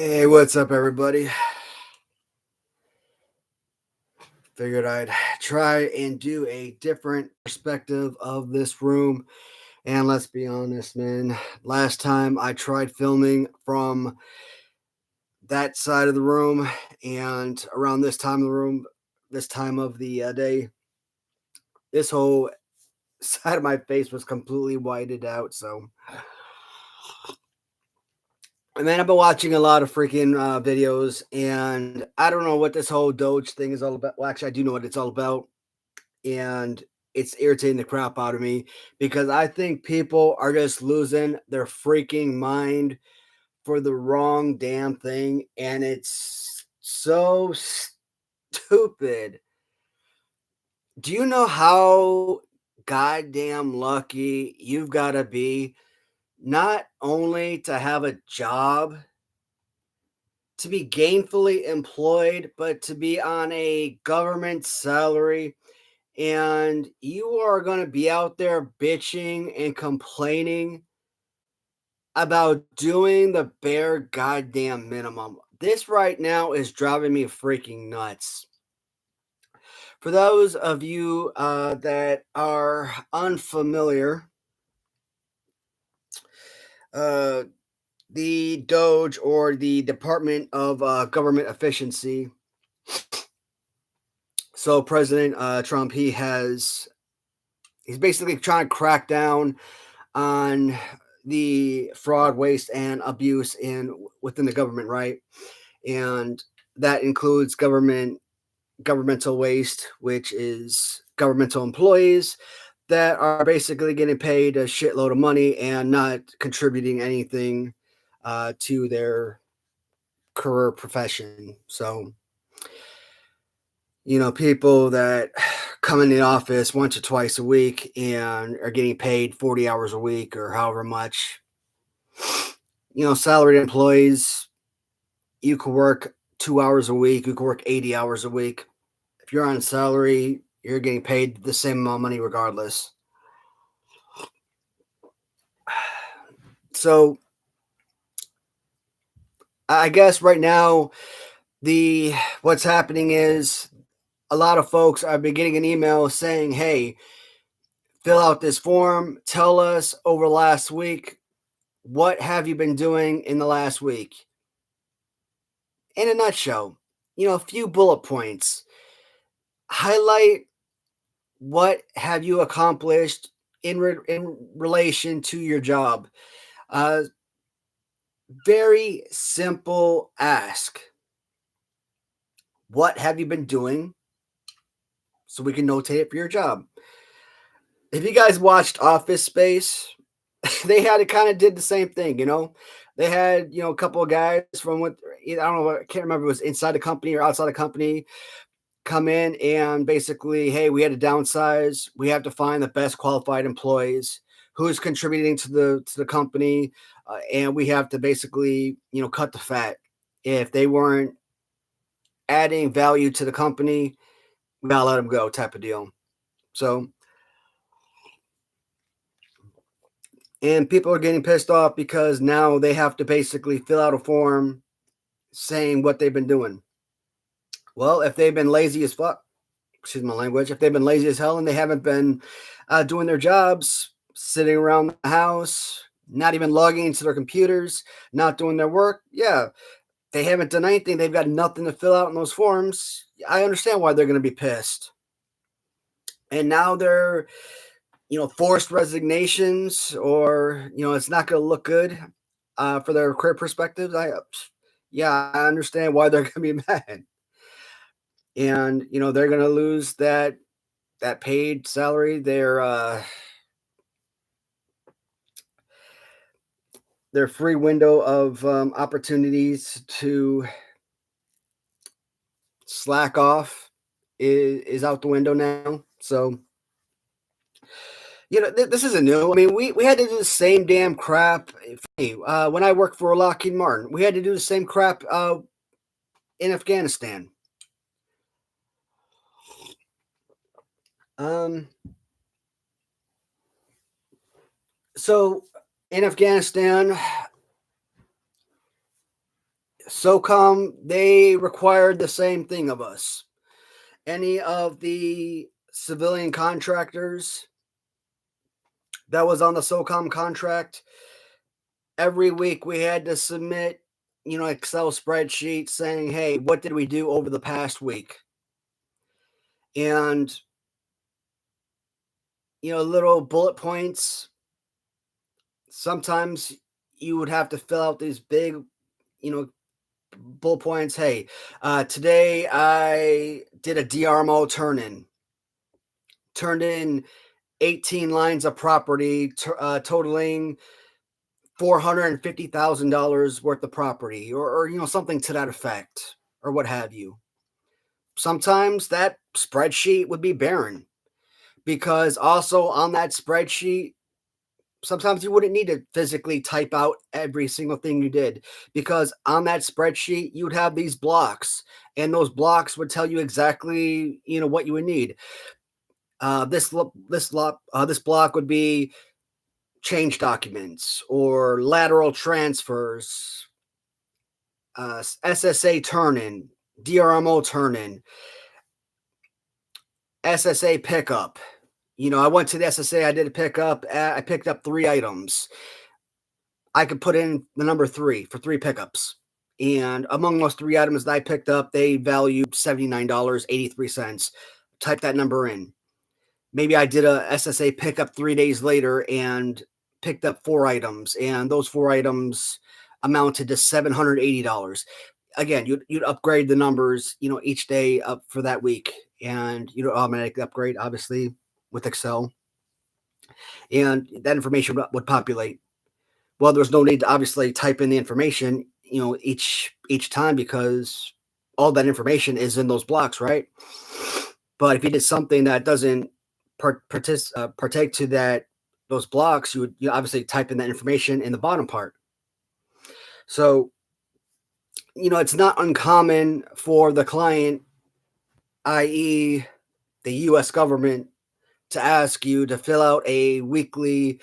Hey, what's up, everybody? Figured I'd try and do a different perspective of this room. And let's be honest, man, last time I tried filming from that side of the room and around this time of the room, this time of the day, this whole side of my face was completely whited out. So, and then I've been watching a lot of freaking videos, and I don't know what this whole DOGE thing is all about. Well, actually, I do know what it's all about. And it's irritating the crap out of me because I think people are just losing their freaking mind for the wrong damn thing. And it's so stupid. Do you know how goddamn lucky you've got to be not only to have a job, to be gainfully employed, but to be on a government salary? And you are going to be out there bitching and complaining about doing the bare goddamn minimum. This right now is driving me freaking nuts. For those of you that are unfamiliar, uh, the DOGE, or the Department of Government Efficiency. So President Trump, he's basically trying to crack down on the fraud, waste, and abuse within the government, right? And that includes governmental waste, which is governmental employees that are basically getting paid a shitload of money and not contributing anything to their career profession. So, people that come in the office once or twice a week and are getting paid 40 hours a week or however much. Salaried employees, you could work 2 hours a week, you could work 80 hours a week. If you're on salary, you're getting paid the same amount of money regardless. So I guess right now, what's happening is a lot of folks are getting an email saying, hey, fill out this form, tell us over last week, what have you been doing in the last week? In a nutshell, a few bullet points. Highlight what have you accomplished in relation to your job. Uh, Very simple ask. What have you been doing? So we can notate it for your job. If you guys watched Office Space, they had it kind of did the same thing, They had, a couple of guys from what I don't know, I can't remember if it was inside the company or outside the company, come in and basically, hey, we had to downsize. We have to find the best qualified employees who's contributing to the company, and we have to basically, cut the fat. If they weren't adding value to the company, we gotta let them go, type of deal. So, and people are getting pissed off because now they have to basically fill out a form saying what they've been doing. Well, if they've been lazy as fuck, excuse my language, if they've been lazy as hell and they haven't been doing their jobs, sitting around the house, not even logging into their computers, not doing their work, yeah, they haven't done anything. They've got nothing to fill out in those forms. I understand why they're going to be pissed. And now they're, forced resignations, or, it's not going to look good for their career perspectives. Yeah, I understand why they're going to be mad. And, they're going to lose that paid salary, their free window of opportunities to slack off is out the window now. So, this isn't new. I mean, we had to do the same damn crap. When I worked for Lockheed Martin, we had to do the same crap in Afghanistan. So in Afghanistan, SOCOM, they required the same thing of us. Any of the civilian contractors that was on the SOCOM contract, every week we had to submit, Excel spreadsheet saying, hey, what did we do over the past week? And, little bullet points. Sometimes you would have to fill out these big, you know, bullet points. Hey, today I did a DRMO turned in 18 lines of property, totaling $450,000 worth of property, or something to that effect, or what have you. Sometimes that spreadsheet would be barren because also on that spreadsheet, sometimes you wouldn't need to physically type out every single thing you did because on that spreadsheet you would have these blocks, and those blocks would tell you exactly what you would need. This block would be change documents or lateral transfers, SSA turn-in, DRMO turn-in, SSA pickup. I went to the SSA, I did a pickup, I picked up 3 items. I could put in the number 3 for 3 pickups. And among those 3 items that I picked up, they valued $79.83. Type that number in. Maybe I did a SSA pickup 3 days later and picked up 4 items, and those 4 items amounted to $780. Again, you'd upgrade the numbers, each day up for that week, and you'd automatically upgrade, obviously, with Excel, and that information would populate. Well, there's no need to obviously type in the information, each time because all that information is in those blocks, right? But if you did something that doesn't partake to those blocks, you would obviously type in that information in the bottom part. So, it's not uncommon for the client, i.e., the U.S. government, to ask you to fill out a weekly,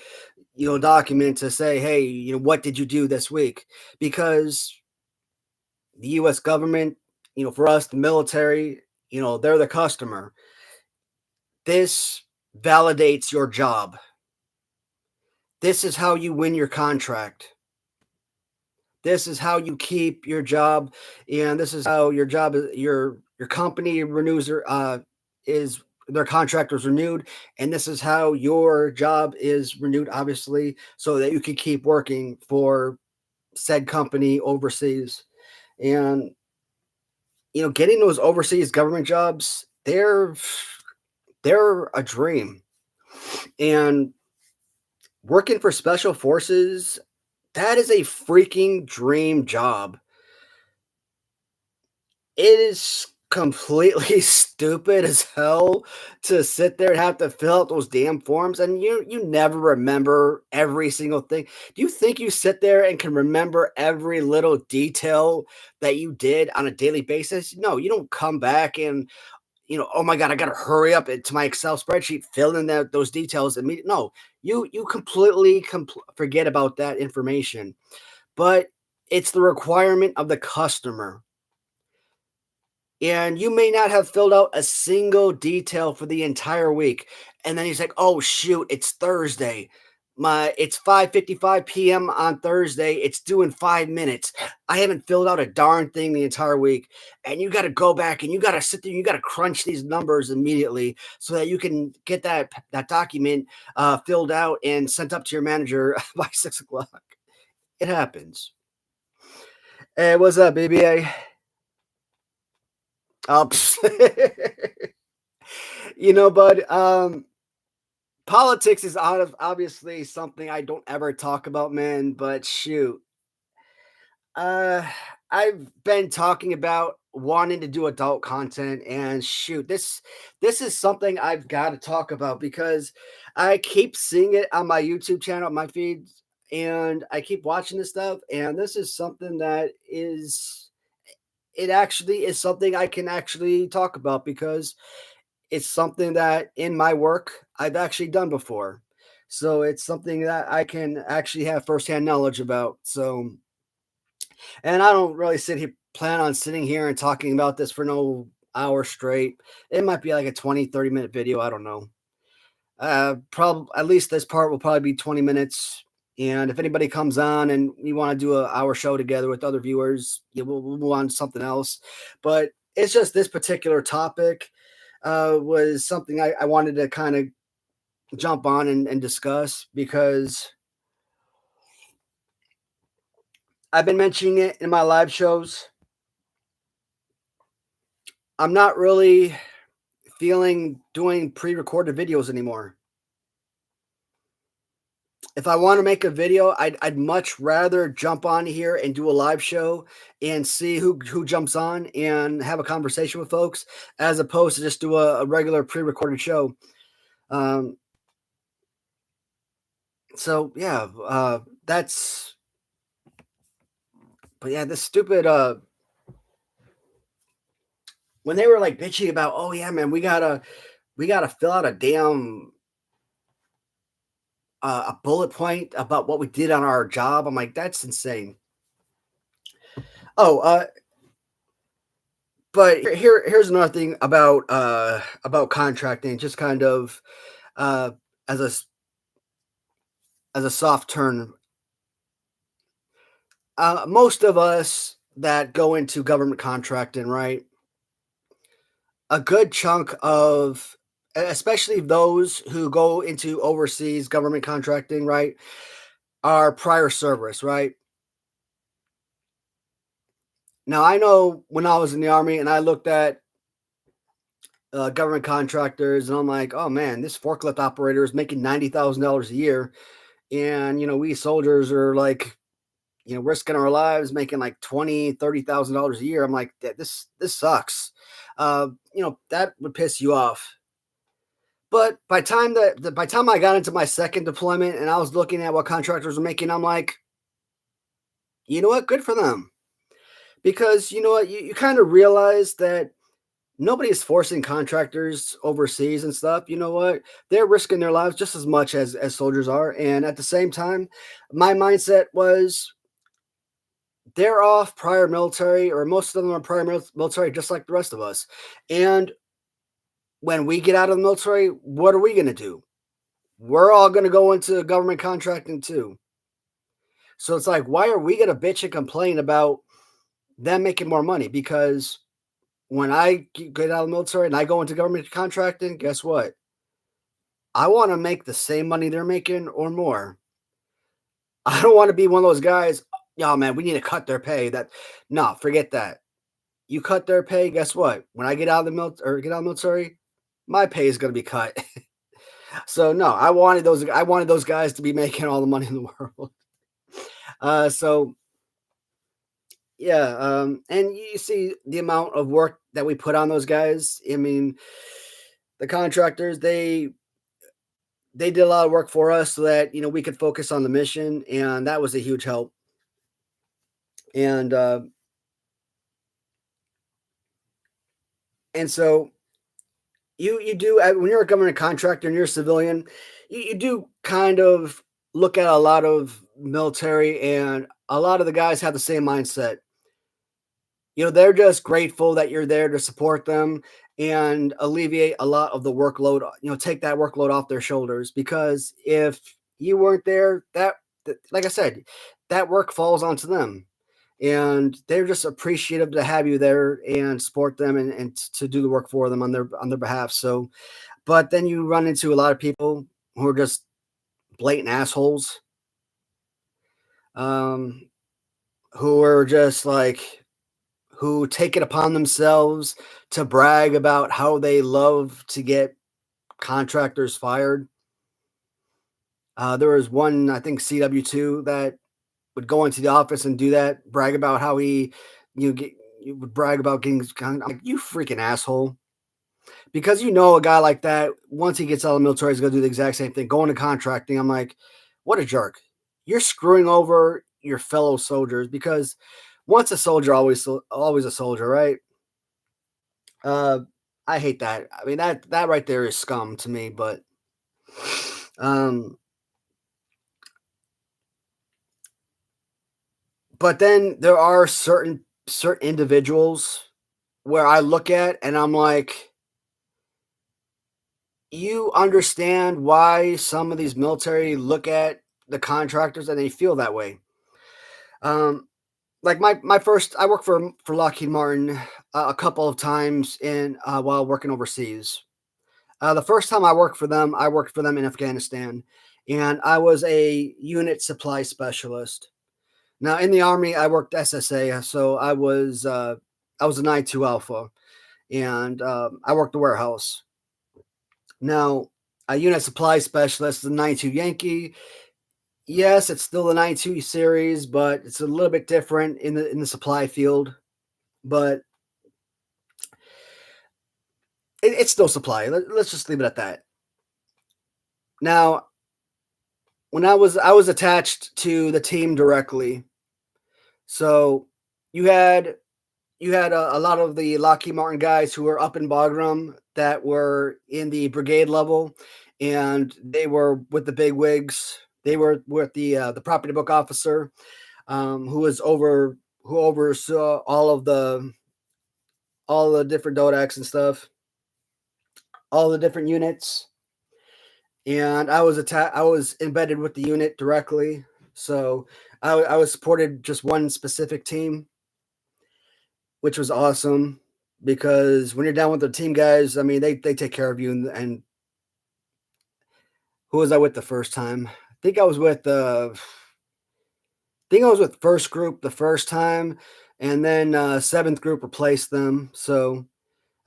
document to say, hey, what did you do this week? Because the U.S. government, for us, the military, they're the customer. This validates your job. This is how you win your contract. This is how you keep your job, and this is how your job is. Your company renews is their contract was renewed, and this is how your job is renewed, obviously, so that you can keep working for said company overseas. And getting those overseas government jobs, they're a dream. And working for special forces, that is a freaking dream job. It is completely stupid as hell to sit there and have to fill out those damn forms, and you never remember every single thing. Do you think you sit there and can remember every little detail that you did on a daily basis? No, you don't come back and oh my god, I gotta hurry up into my Excel spreadsheet, fill in those details immediately. No, you completely forget about that information. But it's the requirement of the customer. And you may not have filled out a single detail for the entire week. And then he's like, oh shoot, it's Thursday. It's 5:55 p.m. on Thursday. It's due in 5 minutes. I haven't filled out a darn thing the entire week. And you got to go back and you got to sit there, you got to crunch these numbers immediately so that you can get that document filled out and sent up to your manager by 6 o'clock. It happens. Hey, what's up, BBA? Oh, bud, politics is obviously something I don't ever talk about, man, but shoot. Uh, I've been talking about wanting to do adult content, and shoot, this is something I've got to talk about because I keep seeing it on my YouTube channel, my feeds, and I keep watching this stuff, and this is something that is it actually is something I can actually talk about because it's something that in my work I've actually done before. So it's something that I can actually have firsthand knowledge about. So And I don't really plan on sitting here and talking about this for no hour straight. It might be like a 20, 30 minute video. I don't know. Probably at least this part will probably be 20 minutes. And if anybody comes on and we want to do an hour show together with other viewers, yeah, we'll move on to something else. But it's just this particular topic was something I wanted to kind of jump on and discuss because I've been mentioning it in my live shows. I'm not really feeling doing pre-recorded videos anymore. If I want to make a video, I'd much rather jump on here and do a live show and see who jumps on and have a conversation with folks, as opposed to just do a regular pre-recorded show. Um, so yeah, that's. But yeah, this stupid. When they were like bitching about, oh yeah, man, we gotta fill out a damn a bullet point about what we did on our job. I'm like, that's insane. Oh, but here's another thing about contracting, just kind of uh, as a soft turn. Most of us that go into government contracting, right? A good chunk of, especially those who go into overseas government contracting, right, are prior service, right? Now I know when I was in the army and I looked at government contractors, and I'm like, oh man, this forklift operator is making $90,000 a year, and we soldiers are like, risking our lives, making like 20, 30,000 dollars a year. I'm like, this sucks. That would piss you off. But by time I got into my second deployment and I was looking at what contractors were making, I'm like, you know what, good for them, because you know what, you kind of realize that nobody is forcing contractors overseas and stuff. You know what? They're risking their lives just as much as soldiers are. And at the same time, my mindset was they're off prior military, or most of them are prior military, just like the rest of us. And when we get out of the military, what are we going to do? We're all going to go into government contracting too. So it's like, why are we going to bitch and complain about them making more money? Because when I get out of the military and I go into government contracting, guess what? I want to make the same money they're making or more. I don't want to be one of those guys. Oh man, we need to cut their pay. No, forget that. You cut their pay, guess what? When I get out of the military, my pay is going to be cut. So no, I wanted those guys to be making all the money in the world. So yeah, and you see the amount of work that we put on those guys. I mean, the contractors, they did a lot of work for us so that we could focus on the mission, and that was a huge help. And so you do, when you're a government contractor and you're a civilian, you do kind of look at a lot of military, and a lot of the guys have the same mindset. They're just grateful that you're there to support them and alleviate a lot of the workload, take that workload off their shoulders. Because if you weren't there, like I said, that work falls onto them. And they're just appreciative to have you there and support them, and to do the work for them on their behalf. So, but then you run into a lot of people who are just blatant assholes, um, who are just like, who take it upon themselves to brag about how they love to get contractors fired. There was one, I think CW2, that would go into the office and do that, brag about how you would brag about getting. I'm like, you freaking asshole. Because a guy like that, once he gets out of the military, he's going to do the exact same thing, go into contracting. I'm like, what a jerk. You're screwing over your fellow soldiers, because once a soldier, always a soldier, right? Uh, I hate that. I mean, that right there is scum to me. But um, But then there are certain individuals where I look at and I'm like, you understand why some of these military look at the contractors and they feel that way. Um, like my first, I worked for Lockheed Martin a couple of times in while working overseas. The first time I worked for them in Afghanistan, and I was a unit supply specialist. Now in the Army, I worked SSA, so I was a 9-2 Alpha, and I worked the warehouse. Now, a unit supply specialist is a 9-2 Yankee. Yes, it's still the 9-2 series, but it's a little bit different in the supply field. But it's still supply. Let's just leave it at that. Now, when I was attached to the team directly, so you had a lot of the Lockheed Martin guys who were up in Bagram that were in the brigade level, and they were with the big wigs. They were with the property book officer, who was who oversaw all the different Dodex and stuff, all the different units. And I was embedded with the unit directly, so I was supported just one specific team, which was awesome because when you're down with the team guys, I mean they take care of you. And who was I with the first time? I think I was with first group the first time, and then seventh group replaced them. So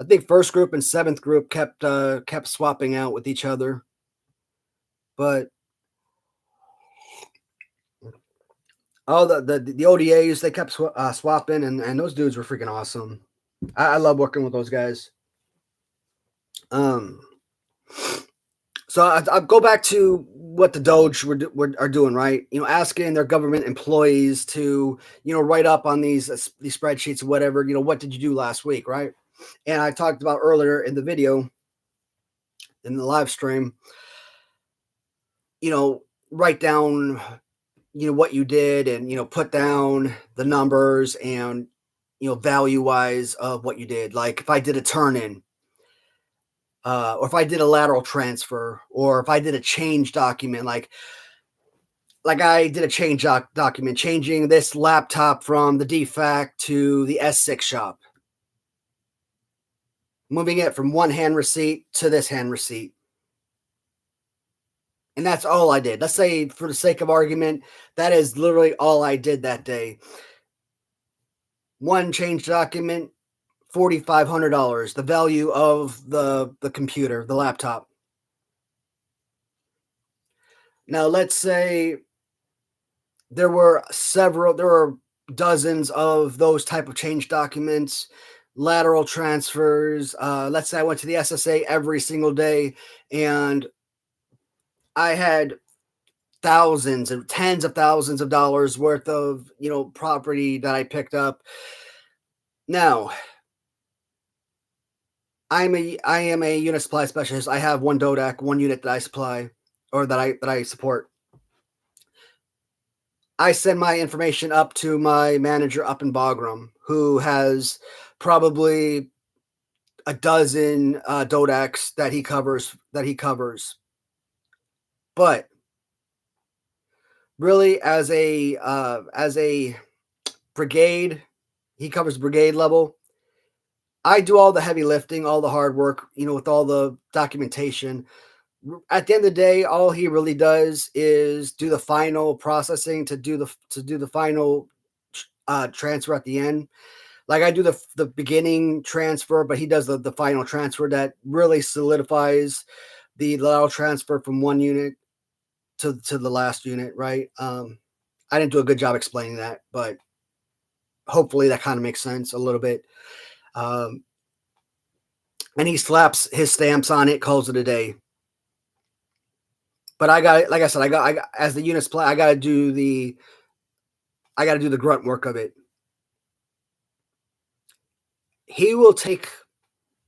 I think first group and seventh group kept swapping out with each other. But all the ODAs they kept swapping, and those dudes were freaking awesome. I love working with those guys. Um, so I go back to what the DOGE are doing, right? You know, asking their government employees to write up on these spreadsheets or whatever. You know, what did you do last week, right? And I talked about earlier in the video in the live stream. You know, write down what you did, and put down the numbers and value wise of what you did. Like if I did a turn in, or if I did a lateral transfer, or if I did a change document, like I did a change document changing this laptop from the DFAC to the S6 shop, moving it from one hand receipt to this hand receipt. And that's all I did. Let's say, for the sake of argument, that is literally all I did that day. One change document, $4,500, the value of the computer, the laptop. Now, let's say there were dozens of those type of change documents, lateral transfers. Let's say I went to the SSA every single day, and I had thousands and tens of thousands of dollars worth of property that I picked up. Now, I am a unit supply specialist. I have one DODAC, one unit that I supply, or that I support. I send my information up to my manager up in Bagram, who has probably a dozen DODACs that he covers. But really, as a brigade, he covers brigade level. I do all the heavy lifting, all the hard work, with all the documentation. At the end of the day, all he really does is do the final processing to do the final transfer at the end. Like I do the beginning transfer, but he does the final transfer that really solidifies the lateral transfer from one unit to the last unit, right? I didn't do a good job explaining that, but hopefully that kind of makes sense a little bit. And he slaps his stamps on it, calls it a day. But I got, like I said, I got as the units play, I got to do the grunt work of it. He will take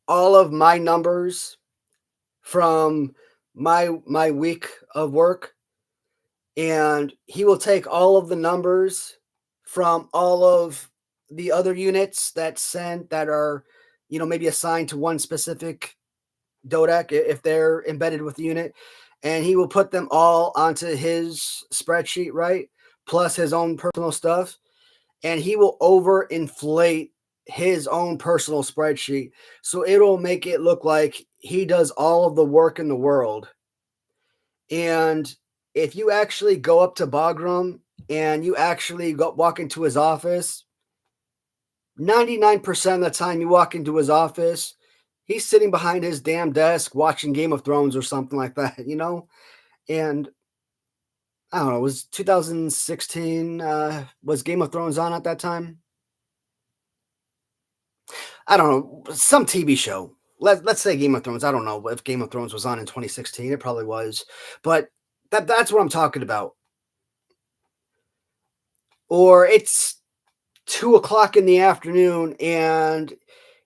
all of my numbers from my week of work, and he will take all of the numbers from all of the other units that are, maybe assigned to one specific DODEC if they're embedded with the unit, and he will put them all onto his spreadsheet, right? Plus his own personal stuff, and he will overinflate his own personal spreadsheet. So it'll make it look like he does all of the work in the world. And if you actually go up to Bagram and you actually walk into his office, 99% of the time you walk into his office, he's sitting behind his damn desk watching Game of Thrones or something like that. And I don't know, it was 2016, was Game of Thrones on at that time? I don't know, some TV show. Let's say Game of Thrones. I don't know if Game of Thrones was on in 2016. It probably was, but that's what I'm talking about. Or it's 2 o'clock in the afternoon, and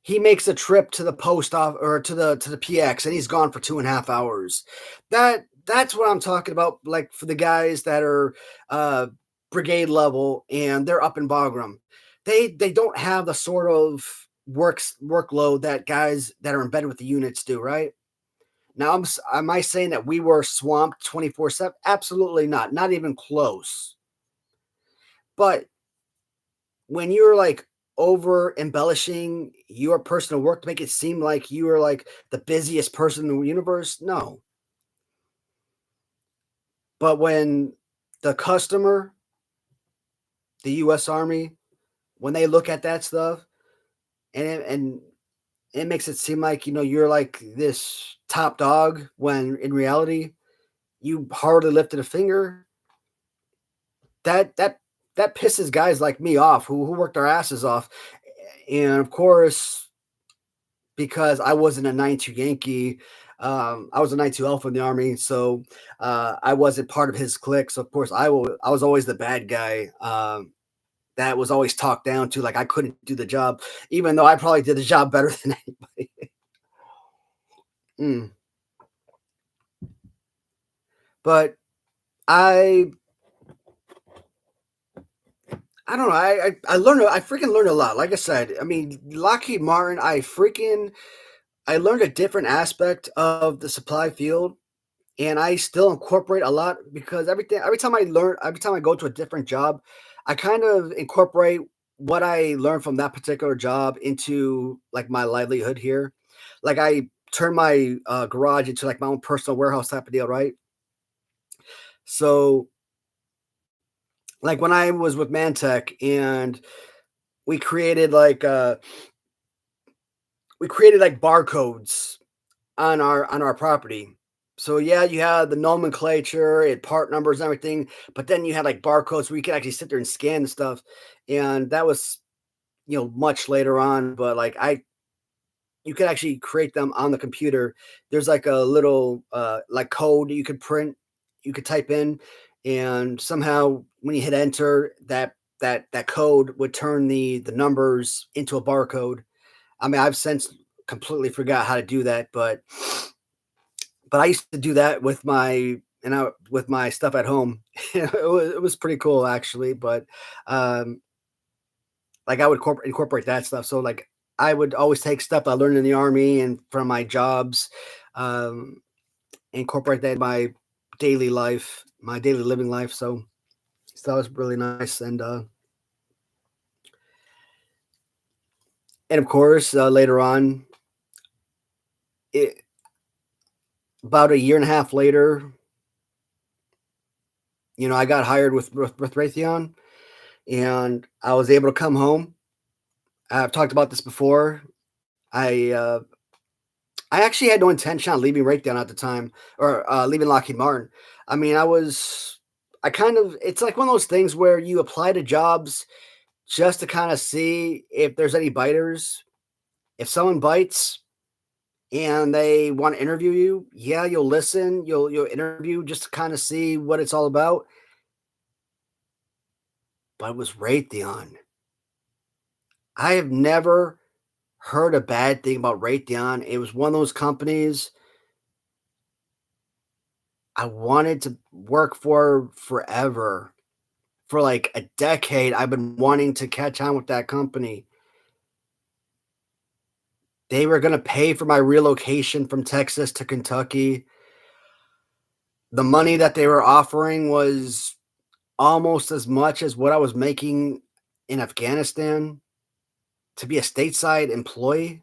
he makes a trip to the post off or to the PX, and he's gone for 2.5 hours. That's what I'm talking about. Like for the guys that are uh, brigade level and they're up in Bagram, they don't have the sort of workload that guys that are embedded with the units do. Right now, am I saying that we were swamped 24/7? Absolutely not. Not even close. But when you're like over embellishing your personal work to make it seem like you are like the busiest person in the universe, no. But when the customer, the US Army, when they look at that stuff and it makes it seem like, you're like this top dog when in reality you hardly lifted a finger, that that that pisses guys like me off who worked their asses off. And of course, because I wasn't a 9-2 Yankee. I was a 9-2 Alpha in the Army, so I wasn't part of his clique. So of course, I was always the bad guy that was always talked down to, like I couldn't do the job, even though I probably did the job better than anybody. Mm. But I I don't know. I learned. I freaking learned a lot. Like I said, I mean, Lockheed Martin. I learned a different aspect of the supply field, and I still incorporate a lot because every time I go to a different job, I kind of incorporate what I learned from that particular job into like my livelihood here. Like I turn my garage into like my own personal warehouse type of deal, right? So like when I was with Mantech and we created like uh we created like barcodes on our property. So yeah, you had the nomenclature, it part numbers and everything, but then you had like barcodes where you could actually sit there and scan the stuff. And that was, much later on, but like you could actually create them on the computer. There's like a little like code you could print, you could type in, and somehow when you hit enter, that code would turn the numbers into a barcode. I mean, I've since completely forgot how to do that, but I used to do that with my stuff at home. It was pretty cool actually, but um, like I would incorporate that stuff. So like I would always take stuff I learned in the army and from my jobs, um, incorporate that in my daily life, my daily living life. So that was really nice, and of course later on, it, about a year and a half later, I got hired with Raytheon, and I was able to come home. I've talked about this before. I uh, I actually had no intention on leaving Raytheon at the time or leaving Lockheed Martin. I mean, I kind of, it's like one of those things where you apply to jobs just to kind of see if there's any biters. If someone bites and they want to interview you, yeah, you'll listen, you'll interview just to kind of see what it's all about. But it was Raytheon. I have never heard a bad thing about Raytheon. It was one of those companies I wanted to work for forever. for like a decade. I've been wanting to catch on with that company. They were gonna pay for my relocation from Texas to Kentucky. The money that they were offering was almost as much as what I was making in Afghanistan to be a stateside employee.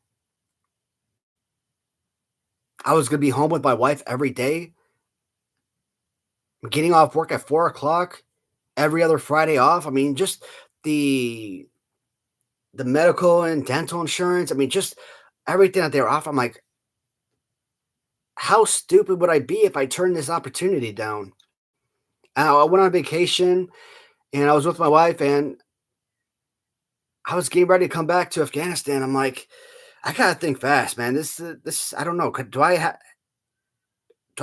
I was gonna be home with my wife every day, getting off work at 4 o'clock, every other Friday off. I mean, just the the medical and dental insurance. I mean, just everything that they were offering. I'm like, how stupid would I be if I turned this opportunity down? And I went on vacation and I was with my wife and I was getting ready to come back to Afghanistan. I'm like, I gotta think fast, man. This I don't know. Do I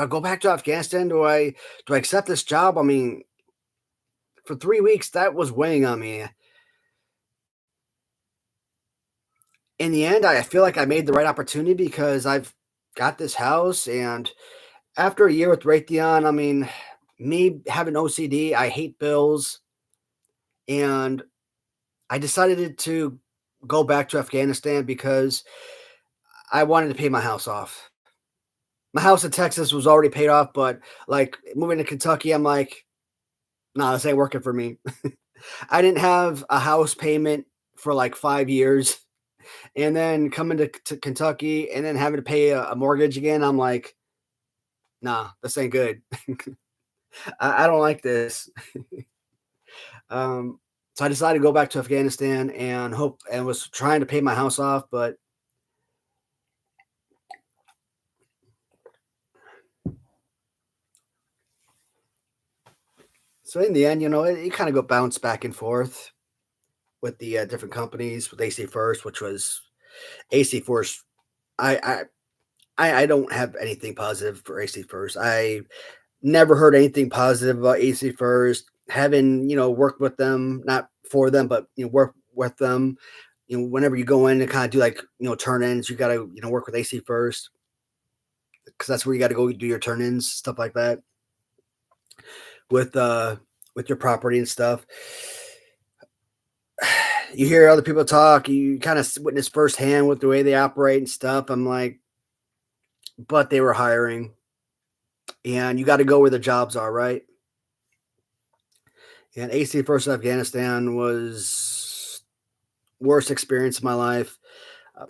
go back to Afghanistan? Do I accept this job? I mean, for 3 weeks that was weighing on me. In the end, I feel like I made the right opportunity because I've got this house, and after a year with Raytheon, I mean, me having OCD, I hate bills, and I decided to go back to Afghanistan because I wanted to pay my house off. My house in Texas was already paid off, but like moving to Kentucky, I'm like, nah, this ain't working for me. I didn't have a house payment for like 5 years. And then coming to Kentucky and then having to pay a mortgage again, I'm like, nah, this ain't good. I don't like this. So I decided to go back to Afghanistan and hope and was trying to pay my house off, but so in the end, it kind of go bounce back and forth with the different companies with AC First, which was AC First. I I don't have anything positive for AC First. I never heard anything positive about AC First. Having worked with them, not for them, but work with them. Whenever you go in and kind of do like turn ins, you got to work with AC First because that's where you got to go do your turn ins, stuff like that with uh with your property and stuff. You hear other people talk, you kind of witness firsthand with the way they operate and stuff. I'm like, but they were hiring, and you got to go where the jobs are, right? And AC First Afghanistan was worst experience of my life, uh,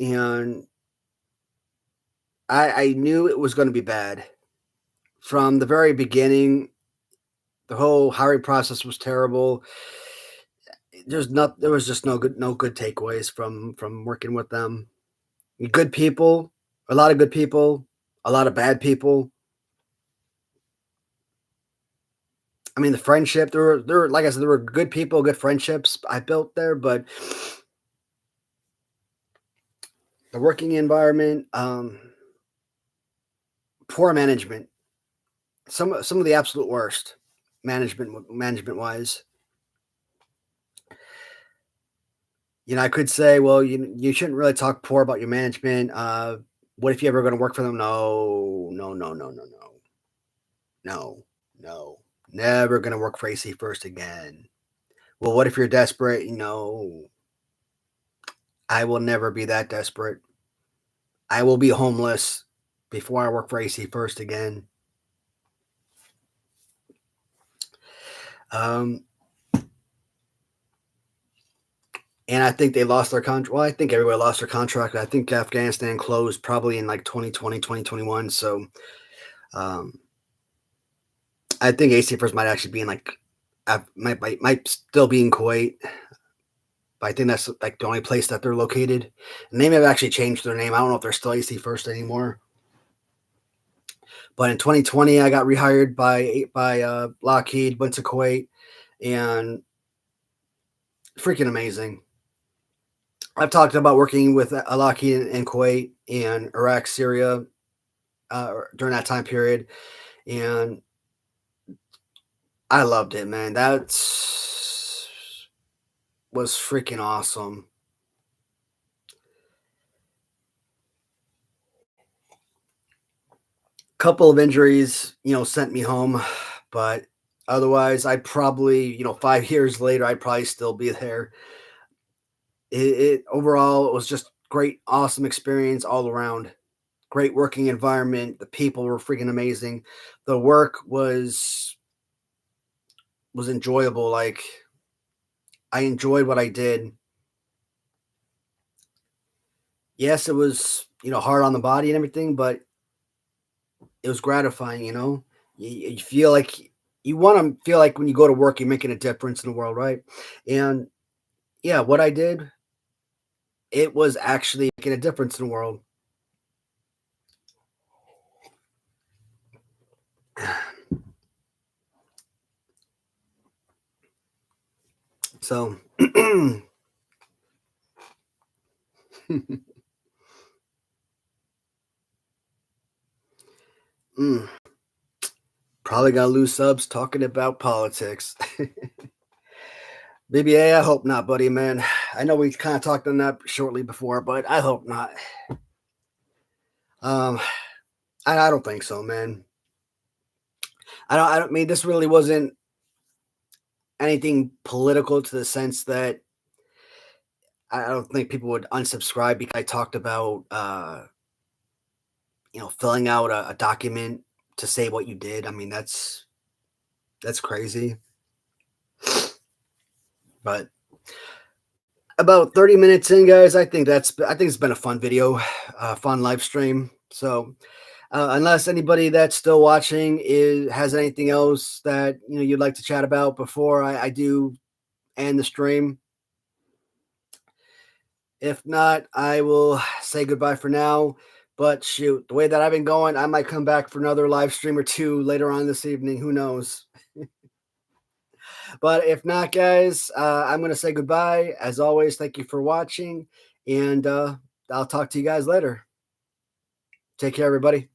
and I knew it was going to be bad from the very beginning. The whole hiring process was terrible. There was just no good takeaways from working with them. Good people, a lot of good people, a lot of bad people. I mean, the friendship, there were like I said, there were good people, good friendships I built there, but the working environment, poor management, some of the absolute worst management wise. I could say, well, you shouldn't really talk poor about your management. What if you ever going to work for them? No, no, no, no, no, no, no, no. Never going to work for AC First again. Well, what if you're desperate? No, I will never be that desperate. I will be homeless before I work for AC First again. Um, and I think they lost their contract. Well, I think everybody lost their contract. I think Afghanistan closed probably in like 2020, 2021. So um, I think AC First might actually be in like, might still be in Kuwait. But I think that's like the only place that they're located. And they may have actually changed their name. I don't know if they're still AC First anymore. But in 2020, I got rehired by Lockheed, went to Kuwait, and freaking amazing. I've talked about working with Lockheed in Kuwait and Iraq, Syria during that time period, and I loved it, man. That was freaking awesome. Couple of injuries, sent me home, but Otherwise, I'd probably, 5 years later, I'd probably still be there. It overall, it was just great, awesome experience all around. Great working environment. The people were freaking amazing. The work was enjoyable. Like, I enjoyed what I did. Yes, it was, hard on the body and everything, but it was gratifying. You feel like you want to feel like when you go to work, you're making a difference in the world, right? And yeah, what I did, it was actually making a difference in the world. So, mm, probably gonna lose subs talking about politics. BBA, I hope not, buddy, man. I know we kind of talked on that shortly before, but I hope not. Um, I don't think so, man. I don't mean this really wasn't anything political to the sense that I don't think people would unsubscribe because I talked about filling out a document to say what you did. I mean, that's crazy. But about 30 minutes in, guys, I think it's been a fun video, fun live stream. So unless anybody that's still watching has anything else that you'd like to chat about before I do end the stream. If not, I will say goodbye for now. But shoot, the way that I've been going, I might come back for another live stream or two later on this evening. Who knows? But if not, guys, I'm going to say goodbye. As always, thank you for watching, and I'll talk to you guys later. Take care, everybody.